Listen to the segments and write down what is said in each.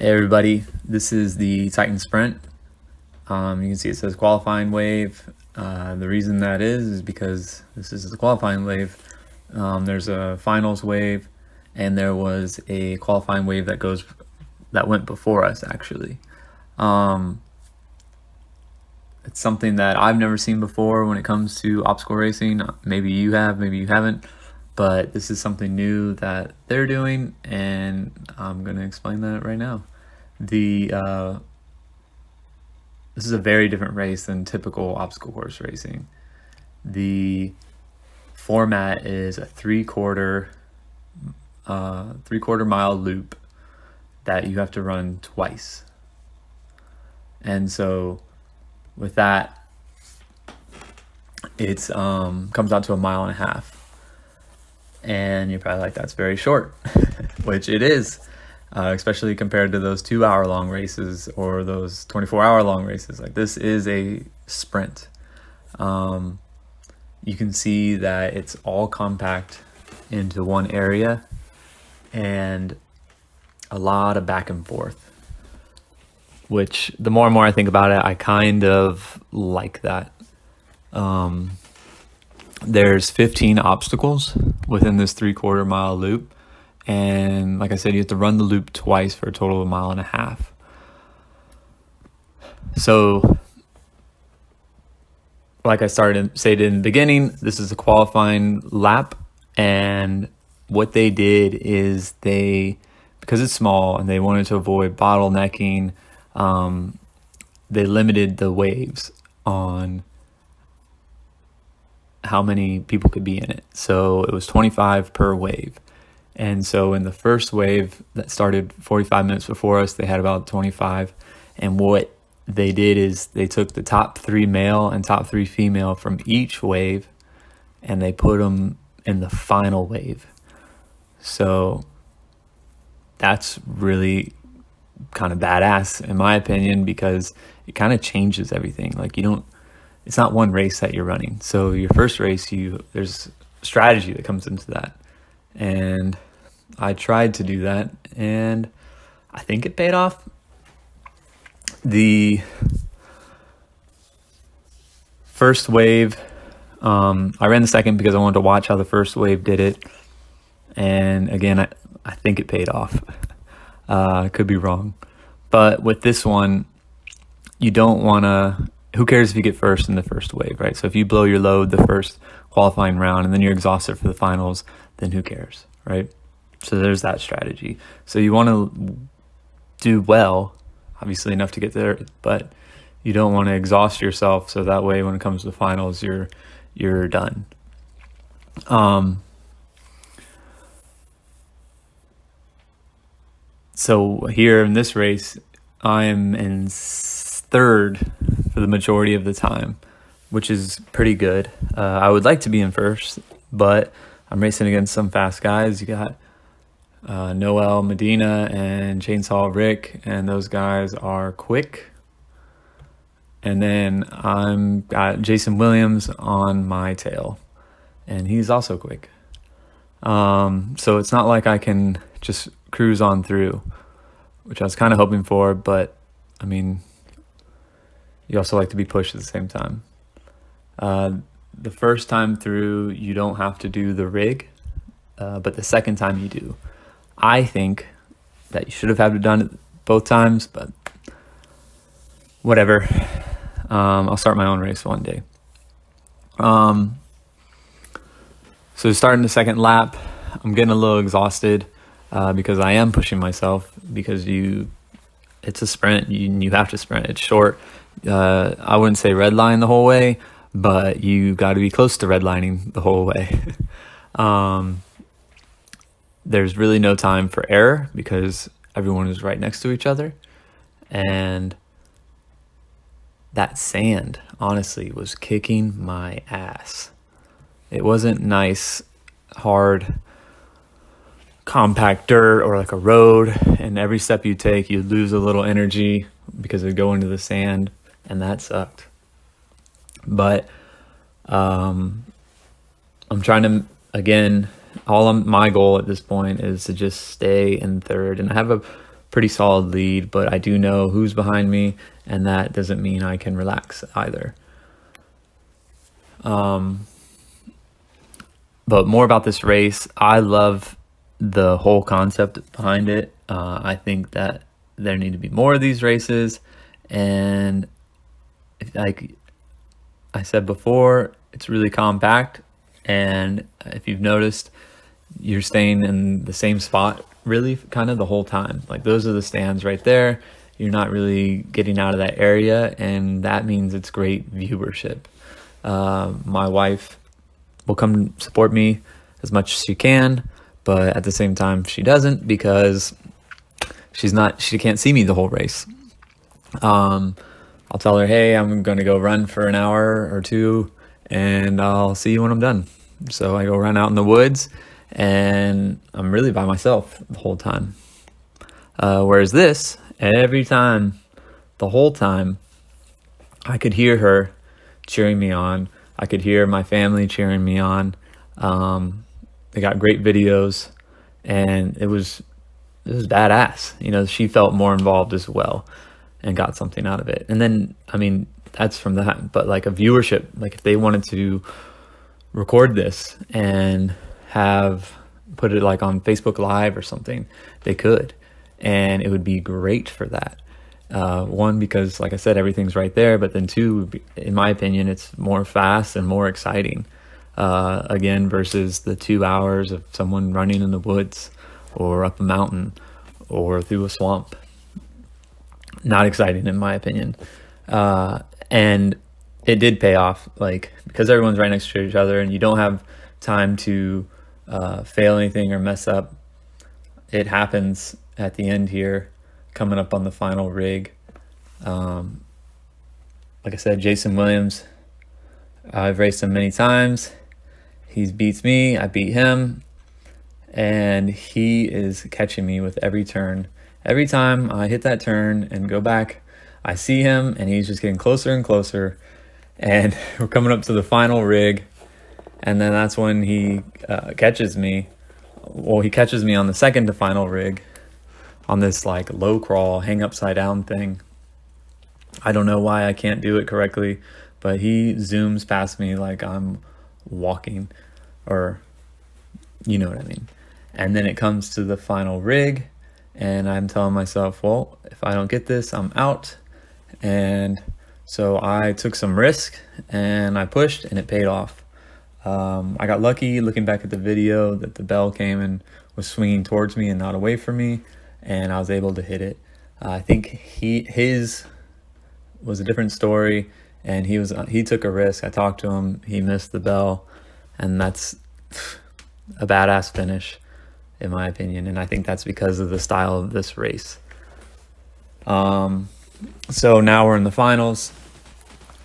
Hey everybody, this is the Titan Sprint. You can see it says qualifying wave. The reason that is because this is the qualifying wave. There's a finals wave, and there was a qualifying wave that went before us actually. It's something that I've never seen before when it comes to obstacle racing. Maybe you have, maybe you haven't, but this is something new that they're doing, and I'm going to explain that right now. This is a very different race than typical obstacle course racing. The format is a three-quarter mile loop that you have to run twice. And so with that, it's comes out to 1.5 miles. And you're probably like, that's very short, which it is, especially compared to those 2-hour-long races or those 24-hour-long races. Like, this is a sprint. You can see that it's all compact into one area and a lot of back and forth, which the more and more I think about it, I kind of like that. There's 15 obstacles within this 3/4 mile loop. And like I said, you have to run the loop twice for a total of 1.5 miles. So like I said in the beginning, this is a qualifying lap. And what they did is because it's small and they wanted to avoid bottlenecking, they limited the waves on how many people could be in it. So it was 25 per wave. And so in the first wave that started 45 minutes before us, they had about 25. And what they did is they took the top 3 male and top 3 female from each wave and they put them in the final wave. So that's really kind of badass in my opinion, because it kind of changes everything. Like, it's not one race that you're running. So your first race, there's strategy that comes into that. And I tried to do that, and I think it paid off. The first wave, I ran the second because I wanted to watch how the first wave did it. And again, I think it paid off. I could be wrong. But with this one, you don't want to... Who cares if you get first in the first wave, right? So if you blow your load the first qualifying round and then you're exhausted for the finals, then who cares, right? So there's that strategy. So you want to do well, obviously enough to get there, but you don't want to exhaust yourself, so that way when it comes to the finals, you're done. So here in this race, I'm in third for the majority of the time, which is pretty good. I would like to be in first, but I'm racing against some fast guys. You got Noel Medina and Chainsaw Rick, and those guys are quick. And then I'm got Jason Williams on my tail, and he's also quick. So it's not like I can just cruise on through, which I was kind of hoping for, but I mean, you also like to be pushed at the same time. The first time through, you don't have to do the rig, but the second time you do. I think that you should have had to done it both times, but whatever. I'll start my own race one day. So starting the second lap, I'm getting a little exhausted because I am pushing myself, because it's a sprint. You have to sprint. It's short. I wouldn't say red line the whole way, but you got to be close to redlining the whole way. There's really no time for error because everyone is right next to each other. And that sand, honestly, was kicking my ass. It wasn't nice, hard, compact dirt or like a road. And every step you take, you lose a little energy because it would go into the sand. And that sucked. But I'm trying to, again, my goal at this point is to just stay in third. And I have a pretty solid lead, but I do know who's behind me, and that doesn't mean I can relax either. But more about this race. I love the whole concept behind it. I think that there need to be more of these races, and like I said before, it's really compact, and if you've noticed, you're staying in the same spot really kind of the whole time. Like, those are the stands right there. You're not really getting out of that area, and that means it's great viewership. My wife will come support me as much as she can, but at the same time she doesn't, because she can't see me the whole race. I'll tell her, hey, I'm going to go run for an hour or two, and I'll see you when I'm done. So I go run out in the woods, and I'm really by myself the whole time. Whereas this, every time, the whole time, I could hear her cheering me on. I could hear my family cheering me on. They got great videos, and it was badass. You know, she felt more involved as well and got something out of it. And then, I mean, that's from that, but like a viewership, like if they wanted to record this and put it like on Facebook Live or something, they could, and it would be great for that. One, because like I said, everything's right there, but then two, in my opinion, it's more fast and more exciting, again, versus the 2 hours of someone running in the woods or up a mountain or through a swamp. Not exciting, in my opinion. And it did pay off, like, because everyone's right next to each other and you don't have time to fail anything or mess up. It happens at the end here, coming up on the final rig. Like I said, Jason Williams, I've raced him many times. He beats me, I beat him, and he is catching me with every turn. Every time I hit that turn and go back, I see him, and he's just getting closer and closer, and we're coming up to the final rig, and then that's when he catches me. Well, he catches me on the second to final rig on this like low crawl, hang upside down thing. I don't know why I can't do it correctly, but he zooms past me like I'm walking, or you know what I mean. And then it comes to the final rig, and I'm telling myself, well, if I don't get this, I'm out. And so I took some risk and I pushed, and it paid off. I got lucky looking back at the video that the bell came and was swinging towards me and not away from me, and I was able to hit it. I think his was a different story, and he took a risk. I talked to him, he missed the bell, and that's a badass finish, in my opinion, and I think that's because of the style of this race. So now we're in the finals.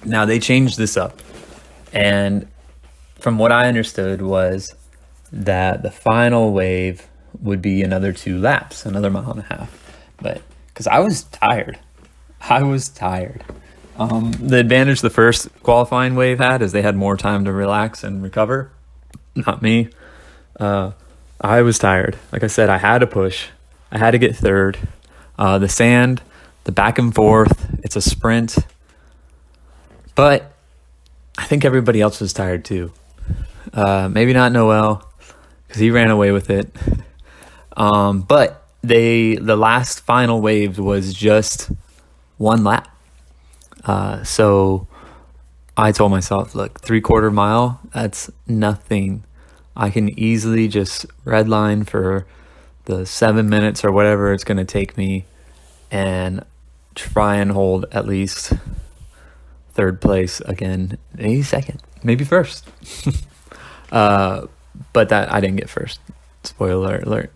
Now they changed this up, and from what I understood was that the final wave would be another 2 laps, another 1.5 miles. But because I was tired. The advantage the first qualifying wave had is they had more time to relax and recover. Not me. I was tired. Like I said, I had to push. I had to get third. The sand, the back and forth, it's a sprint. But I think everybody else was tired too. Maybe not Noel, because he ran away with it. But the last final wave was just 1 lap. So I told myself, look, 3/4 mile, that's nothing. I can easily just redline for the 7 minutes or whatever it's going to take me and try and hold at least third place again, maybe second, maybe first. But that I didn't get first. Spoiler alert.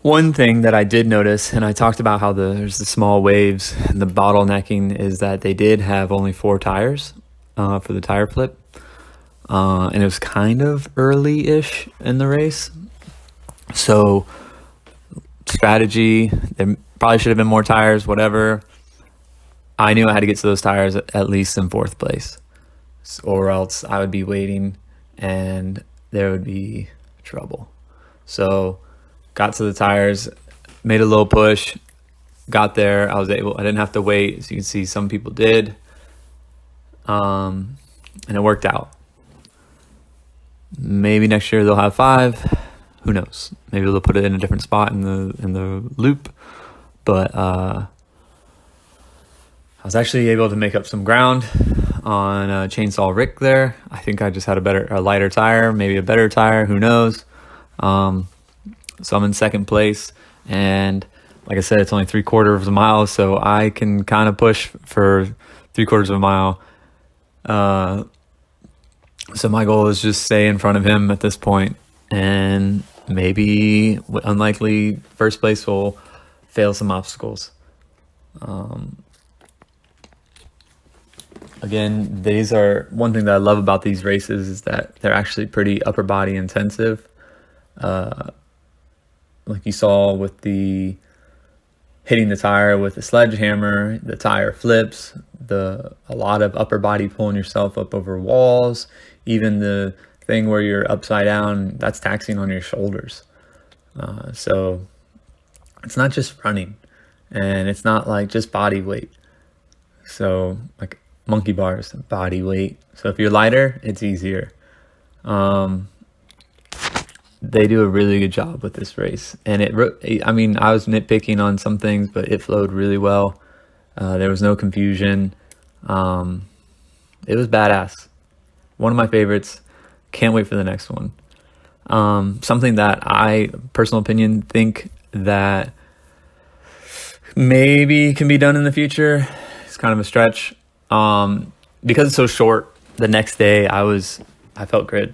One thing that I did notice, and I talked about how there's the small waves, and the bottlenecking is that they did have only 4 tires for the tire flip. And it was kind of early-ish in the race. So strategy, there probably should have been more tires, whatever. I knew I had to get to those tires at least in 4th place, or else I would be waiting and there would be trouble. So got to the tires, made a little push, got there. I didn't have to wait. As you can see, some people did. And it worked out. Maybe next year they'll have 5. Who knows? Maybe they'll put it in a different spot in the loop. But I was actually able to make up some ground on Chainsaw Rick there. I think I just had a lighter tire, maybe a better tire. Who knows? So I'm in second place, and like I said, it's only 3/4 of a mile, so I can kind of push for 3/4 of a mile. So my goal is just stay in front of him at this point, and maybe, unlikely, first place will fail some obstacles. Again, these are one thing that I love about these races is that they're actually pretty upper body intensive. Like you saw with the hitting the tire with the sledgehammer, the tire flips, a lot of upper body pulling yourself up over walls, even the thing where you're upside down, that's taxing on your shoulders. So it's not just running, and it's not like just body weight. So like monkey bars, body weight. So if you're lighter, it's easier. They do a really good job with this race, and I was nitpicking on some things, but it flowed really well. There was no confusion. It was badass. One of my favorites. Can't wait for the next one. Something that I, personal opinion, think that maybe can be done in the future. It's kind of a stretch. Because it's so short, the next day I felt good.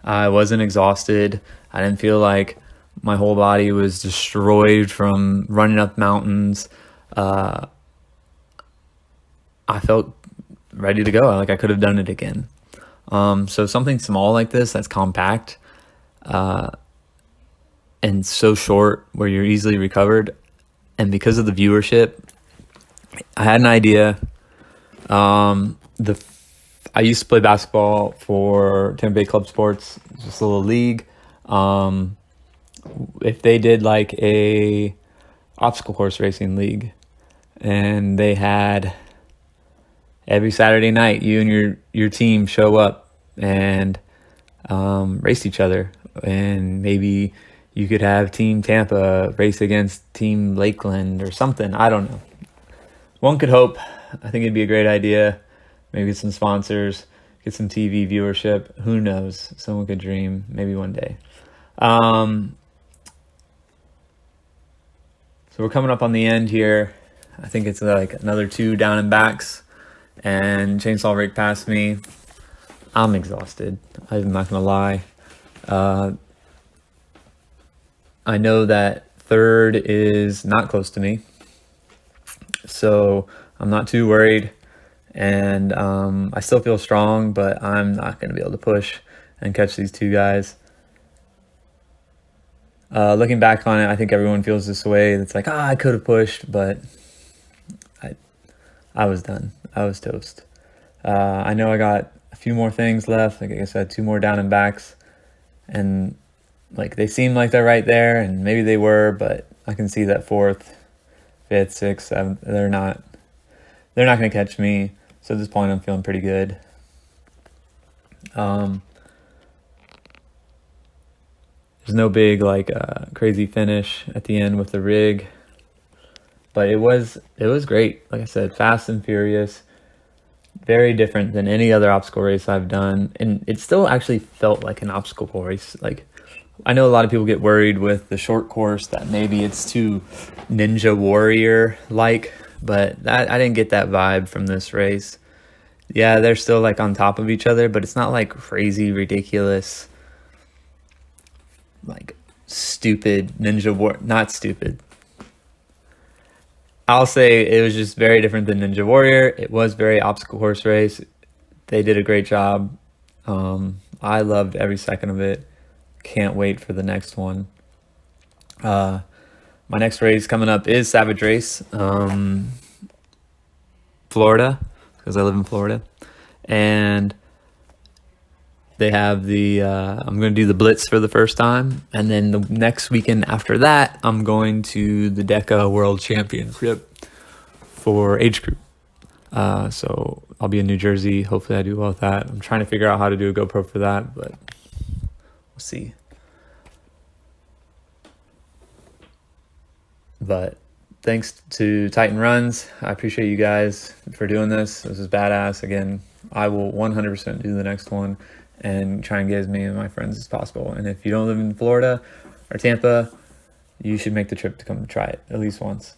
I wasn't exhausted. I didn't feel like my whole body was destroyed from running up mountains. I felt ready to go. Like I could have done it again. So something small like this that's compact and so short where you're easily recovered, and because of the viewership, I had an idea. I used to play basketball for Tampa Bay Club Sports, just a little league. If they did like a obstacle course racing league, and they had every Saturday night, you and your team show up and race each other, and maybe you could have Team Tampa race against Team Lakeland or something. I don't know. One could hope. I think it'd be a great idea. Maybe get some sponsors, get some TV viewership. Who knows? Someone could dream. Maybe one day. So we're coming up on the end here. I think it's like another 2 down and backs, and Chainsaw Rick passed me. I'm exhausted. I'm not gonna lie. I know that third is not close to me, so I'm not too worried. And I still feel strong, but I'm not going to be able to push and catch these 2 guys. Looking back on it, I think everyone feels this way. It's like, I could have pushed, but I was done. I was toast. I know I got a few more things left. Like I said, 2 more down and backs, and like they seem like they're right there, and maybe they were, but I can see that 4th, 5th, 6th, 7th, they're not going to catch me. So at this point, I'm feeling pretty good. There's no big crazy finish at the end with the rig, but it was great. Like I said, fast and furious, very different than any other obstacle race I've done, and it still actually felt like an obstacle race. Like I know a lot of people get worried with the short course that maybe it's too Ninja Warrior like. But I didn't get that vibe from this race. Yeah, they're still like on top of each other, but it's not like crazy, ridiculous, like stupid not stupid. I'll say it was just very different than Ninja Warrior. It was very obstacle course race. They did a great job. I loved every second of it. Can't wait for the next one. My next race coming up is Savage Race, Florida, because I live in Florida. And they have the I'm going to do the Blitz for the first time, and then the next weekend after that I'm going to the DECA World Championship for age group. So I'll be in New Jersey. Hopefully I do well with that. I'm trying to figure out how to do a GoPro for that, but we'll see. But thanks to Titan Runs. I appreciate you guys for doing this. This is badass. Again, I will 100% do the next one and try and get as many of my friends as possible. And if you don't live in Florida or Tampa, you should make the trip to come try it at least once.